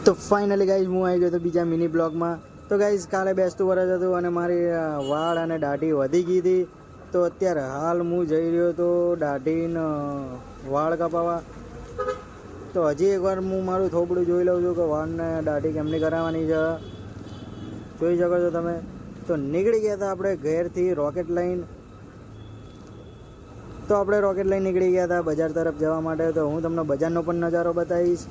તો finally guys હું આવી ગયો હતો બીજા મિની બ્લોગમાં. તો ગાઈઝ કાલે બેસતું વરસ હતું અને મારી વાળ અને દાઢી વધી ગઈ હતી. તો અત્યારે હાલ હું જઈ રહ્યો હતો દાઢીને વાળ કપાવવા. તો હજી એકવાર હું મારું થોબડું જોઈ લઉં છું કે વાળને દાઢી કેમની કરાવવાની છે. જોઈ શકો છો તમે. તો નીકળી ગયા હતા આપણે ઘેરથી રોકેટ લઈને. તો આપણે રોકેટ લઈને નીકળી ગયા હતા બજાર તરફ જવા માટે. તો હું તમને બજારનો પણ નજારો બતાવીશ.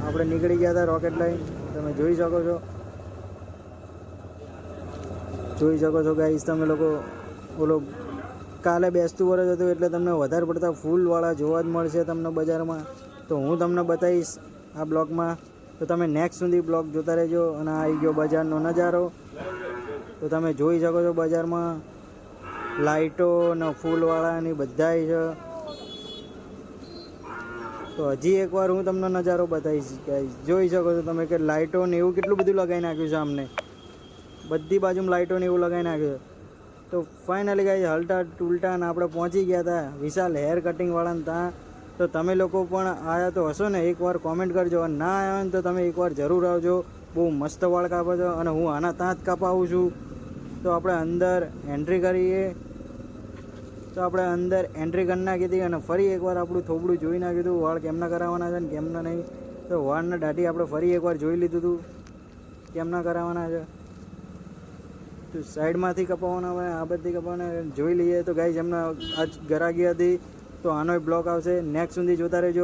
આપણે નીકળી ગયા હતા રોકેટ લઈને. તમે જોઈ શકો છો ગાઈસ તમે લોકો. ઓલો કાલે બેસતું વરસ હતું એટલે તમને વધારે પડતા ફૂલવાળા જોવા જ મળશે તમને બજારમાં. તો હું તમને બતાવીશ આ બ્લોગમાં. તો તમે નેક્સ્ટ સુધી બ્લોગ જોતા રહેજો. અને આવી ગયો બજારનો નજારો. તો તમે જોઈ શકો છો બજારમાં લાઇટો ને ફૂલવાળાની બધાય છે. તો હજી એકવાર હું તમને નજારો બતાવીશ ગાઈસ. જોઈ શકો છો તમે કે લાઇટો ને એવું કેટલું બધું લગાવી નાખ્યું છે અમને. બધી બાજુમાં લાઇટો ને એવું લગાવી નાખ્યું છે. તો ફાઇનલી ગાઈસ હલટા ટુલટા ને આપણે પહોંચી ગયા હતા વિશાલ હેર કટિંગવાળાને ત્યાં. તો તમે લોકો પણ આવ્યા તો હશો ને, એકવાર કોમેન્ટ કરજો. અને ના આવ્યા ને તો તમે એકવાર જરૂર આવજો. બહુ મસ્ત વાળ કાપો છો અને હું આના ત્યાં જ કાપાવું છું. તો આપણે અંદર એન્ટ્રી કરીએ. તો આપણે અંદર એન્ટ્રી કરી નાખી હતી અને ફરી એકવાર આપણું થોબડું જોઈ નાખ્યું હતું વાળ કેમના કરાવવાના છે ને કેમના નહીં. તો વાળના દાઢી આપણે ફરી એકવાર જોઈ લીધું હતું કેમના કરાવવાના છે. તો સાઈડમાંથી કપાવવાના હોય, આ બધી કપાવવાના જોઈ લઈએ. તો ગાઈઝ એમના આજ ગરાગી હતી તો આનો બ્લોગ આવશે. નેક્સ્ટ સુધી જોતા રહેજો.